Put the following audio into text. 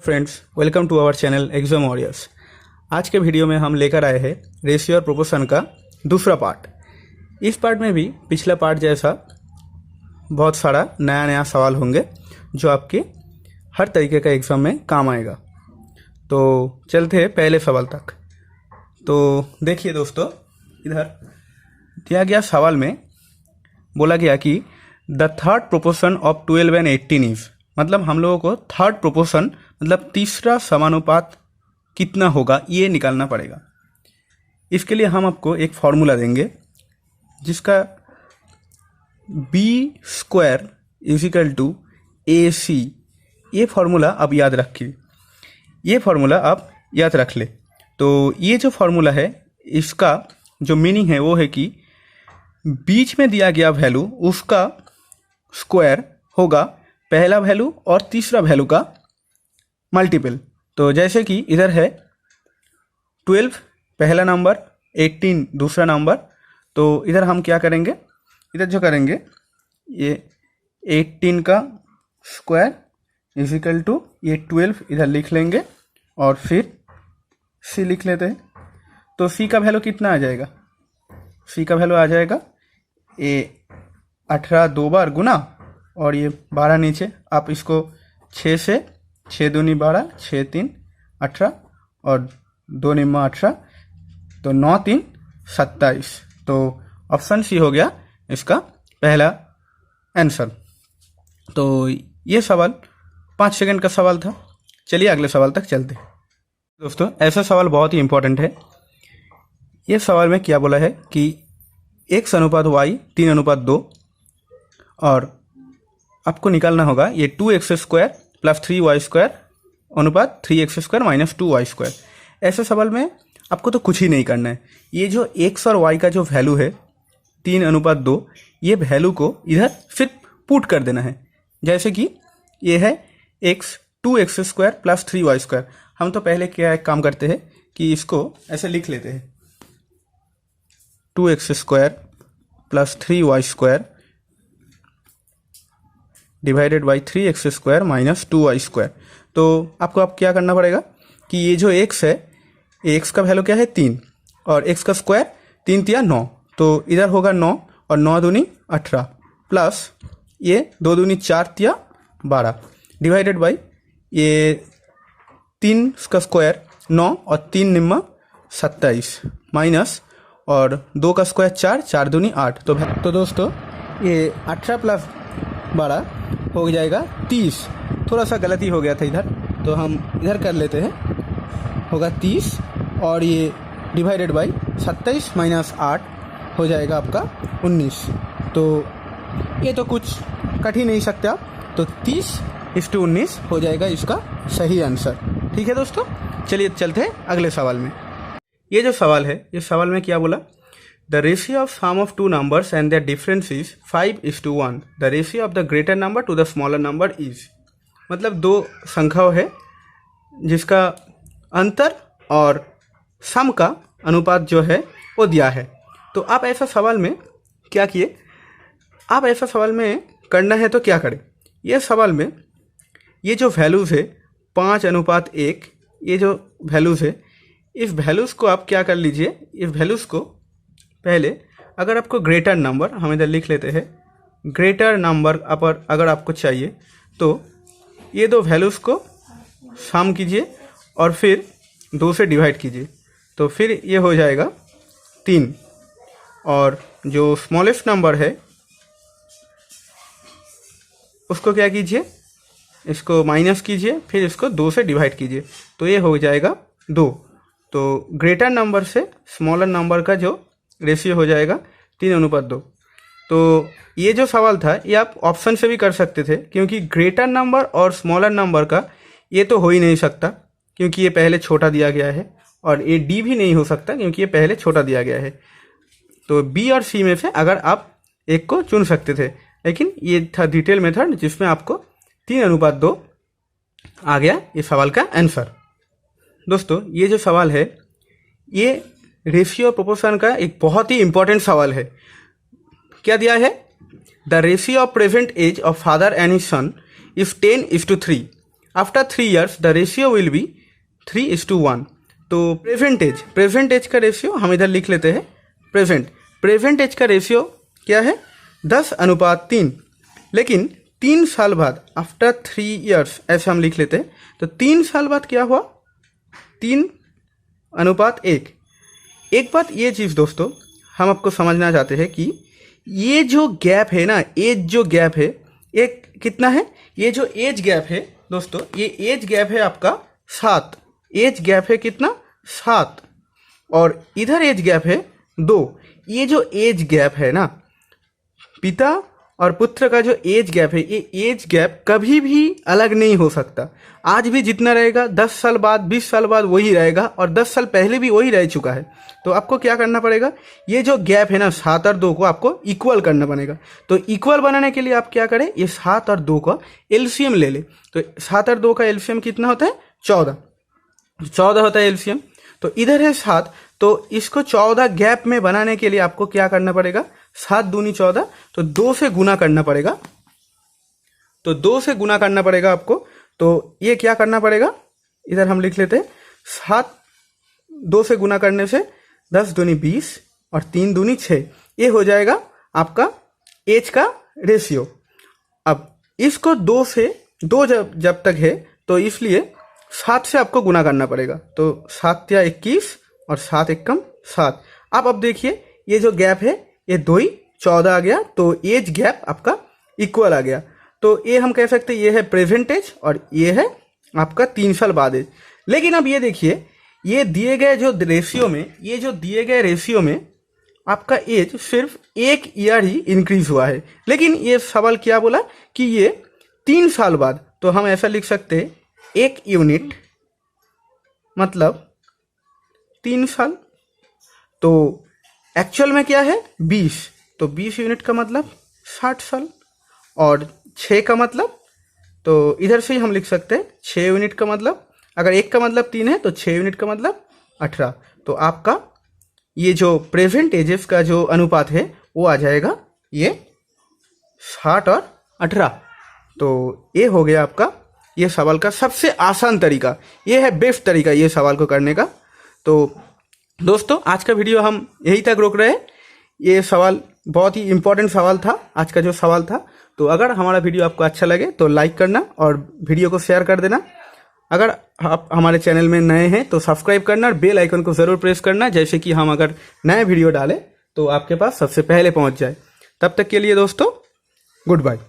Friends, welcome to our channel exam warriors. आज के video में हम लेकर आए हैं रेशियो और प्रोपोर्शन का दूसरा पार्ट। इस पार्ट में भी पिछला पार्ट जैसा बहुत सारा नया नया सवाल होंगे जो आपके हर तरीके का एग्ज़ाम में काम आएगा। तो चलते हैं पहले सवाल तक। तो देखिए दोस्तों, इधर दिया गया सवाल में बोला गया कि the third proportion of 12 and 18 is, मतलब हम लोगों को थर्ड प्रोपोर्शन मतलब तीसरा समानुपात कितना होगा ये निकालना पड़ेगा। इसके लिए हम आपको एक फॉर्मूला देंगे जिसका B square is equal to A C. ये फार्मूला आप याद रखिए, ये फार्मूला आप याद रख ले। तो ये जो फार्मूला है इसका जो मीनिंग है वो है कि बीच में दिया गया वैल्यू उसका स्क्वायर होगा पहला वैल्यू और तीसरा वैल्यू का मल्टीपल। तो जैसे कि इधर है 12 पहला नंबर, 18 दूसरा नंबर। तो इधर हम क्या करेंगे, इधर जो करेंगे ये 18 का स्क्वायर इज इक्वल टू ये 12 इधर लिख लेंगे और फिर सी लिख लेते हैं। तो सी का वैल्यू कितना आ जाएगा, सी का वैल्यू आ जाएगा ये 18 दो बार गुना और ये 12 नीचे। आप इसको 6 से 6 दूनी 12, 6 3 18 और 2 निम्मा 18, तो 9 3 27। तो ऑप्शन सी हो गया इसका पहला आंसर। तो ये सवाल 5 सेकंड का सवाल था। चलिए अगले सवाल तक चलते हैं। दोस्तों, ऐसा सवाल बहुत ही इंपॉर्टेंट है। ये सवाल में क्या बोला है कि x अनुपात y 3 अनुपात 2 और आपको निकालना होगा ये 2x square plus 3y square अनुपात 3x square minus 2y square. ऐसे सवाल में आपको तो कुछ ही नहीं करना है। ये जो x और y का जो वैल्यू है 3 अनुपात 2, ये वैल्यू को इधर सिर्फ पुट कर देना है। जैसे कि ये है x 2x square plus 3y square. हम तो पहले क्या एक काम करते हैं कि इसको ऐसे लिख लेते हैं 2x square plus 3y square divided by 3x square minus 2y square. तो आपको अब क्या करना पड़ेगा कि ये जो x है, x का वैल्यू क्या है 3 और x का स्क्वायर 3 तिया 9, तो इधर होगा 9 और 9 दूनी 18 प्लस ये 2 दूनी 4 तिया 12 डिवाइडेड बाई ये 3 का स्क्वायर 9 और 3 निम्मा 27 माइनस और 2 का स्क्वायर 4, 4 दूनी 8। तो दोस्तों ये 18 प्लस 12 हो जाएगा 30। थोड़ा सा गलती हो गया था इधर, तो हम इधर कर लेते हैं, होगा 30 और ये डिवाइडेड बाई 27 माइनस 8 हो जाएगा आपका 19। तो ये तो कुछ कठिन नहीं सकता, तो 30:19 हो जाएगा इसका सही आंसर। ठीक है दोस्तों, चलिए चलते हैं अगले सवाल में। ये जो सवाल है, इस सवाल में क्या बोला, the ratio of sum of two numbers and their difference is 5:1। The ratio of the greater number to the smaller number is, मतलब दो संख्याओं है जिसका अंतर और सम का अनुपात जो है वो दिया है। तो आप ऐसा सवाल में क्या किए, आप ऐसा सवाल में करना है तो क्या करें, ये सवाल में ये जो वैल्यूज़ है 5:1, ये जो वैल्यूज़ है, इस वैल्यूज़ को आप क्या कर लीजिए, इस वैल्यूज़ को पहले अगर आपको ग्रेटर नंबर, हम इधर लिख लेते हैं ग्रेटर नंबर अगर आपको चाहिए तो ये दो वैल्यूज़ को सम कीजिए और फिर 2 से डिवाइड कीजिए, तो फिर ये हो जाएगा 3। और जो स्मॉलेस्ट नंबर है उसको क्या कीजिए, इसको माइनस कीजिए, फिर इसको 2 से डिवाइड कीजिए, तो ये हो जाएगा 2। तो ग्रेटर नंबर से स्मॉलर नंबर का जो रेशियो हो जाएगा 3:2। तो ये जो सवाल था ये आप ऑप्शन से भी कर सकते थे, क्योंकि ग्रेटर नंबर और स्मॉलर नंबर का ये तो हो ही नहीं सकता क्योंकि ये पहले छोटा दिया गया है, और ये डी भी नहीं हो सकता क्योंकि ये पहले छोटा दिया गया है। तो बी और सी में से अगर आप एक को चुन सकते थे, लेकिन ये था डिटेल मेथड जिसमें आपको 3:2 आ गया ये सवाल का आंसर। दोस्तों, ये जो सवाल है ये रेशियो प्रोपोर्शन का एक बहुत ही इंपॉर्टेंट सवाल है। क्या दिया है, the ratio of present age of father and his son is 10:3 after 3 years the ratio will be 3:1। तो प्रेजेंट एज का रेशियो हम इधर लिख लेते हैं। प्रेजेंट एज का रेशियो क्या है? 10:3। लेकिन 3 साल बाद आफ्टर 3 years ऐसे हम लिख लेते हैं। तो 3 साल बाद क्या हुआ? 3:1। एक बात ये चीज़ दोस्तों हम आपको समझना चाहते हैं कि ये जो गैप है ना, एज जो गैप है, एक कितना है? ये जो एज गैप है दोस्तों, ये एज गैप है आपका 7। एज गैप है कितना? 7। और इधर एज गैप है 2। ये जो एज गैप है ना, पिता और पुत्र का जो एज गैप है, ये एज गैप कभी भी अलग नहीं हो सकता। आज भी जितना रहेगा 10 साल बाद 20 साल बाद वही रहेगा, और 10 साल पहले भी वही रह चुका है। तो आपको क्या करना पड़ेगा? ये जो गैप है ना 7 और 2 को आपको इक्वल करना पड़ेगा। तो इक्वल बनाने के लिए आप क्या करें? ये 7 और 2 का एलसीएम ले ले। तो 7 और 2 का एलसीएम कितना होता है? 14 होता है एलसीएम। तो इधर है 7, तो इसको 14 गैप में बनाने के लिए आपको क्या करना पड़ेगा? 7 दूनी 14, तो 2 से गुना करना पड़ेगा। तो 2 से गुना करना पड़ेगा आपको। तो ये क्या करना पड़ेगा? इधर हम लिख लेते हैं 7 2 से गुना करने से 10 दूनी 20 और 3 दूनी 6। ये हो जाएगा आपका एज का रेशियो। अब इसको 2 से 2 जब तक है तो इसलिए 7 से आपको गुना करना पड़ेगा। तो 7 या 21 और 7 एकम 7। अब देखिए ये जो गैप है ये 2 ही 14 आ गया, तो एज गैप आपका इक्वल आ गया। तो ये हम कह सकते हैं ये है प्रेजेंट एज और ये है आपका 3 साल बाद एज। लेकिन अब ये देखिए ये दिए गए जो रेशियो में, ये जो दिए गए रेशियो में आपका एज सिर्फ 1 ईयर ही इंक्रीज हुआ है। लेकिन ये सवाल क्या बोला कि ये 3 साल बाद, तो हम ऐसा लिख सकते हैं 1 यूनिट मतलब 3 साल। तो एक्चुअल में क्या है? 20। तो 20 यूनिट का मतलब 60 साल, और 6 का मतलब, तो इधर से ही हम लिख सकते हैं 6 यूनिट का मतलब, अगर 1 का मतलब 3 है तो 6 यूनिट का मतलब 18। तो आपका ये जो प्रेजेंट एजेस का जो अनुपात है वो आ जाएगा ये 60 और 18। तो ये हो गया आपका ये सवाल का सबसे आसान तरीका। ये है बेस्ट तरीका ये सवाल को करने का। तो दोस्तों आज का वीडियो हम यहीं तक रोक रहे हैं। ये सवाल बहुत ही इम्पोर्टेंट सवाल था, आज का जो सवाल था। तो अगर हमारा वीडियो आपको अच्छा लगे तो लाइक करना और वीडियो को शेयर कर देना। अगर आप हमारे चैनल में नए हैं तो सब्सक्राइब करना और बेल आइकन को ज़रूर प्रेस करना, जैसे कि हम अगर नए वीडियो डालें तो आपके पास सबसे पहले पहुंच जाए। तब तक के लिए दोस्तों गुड बाय।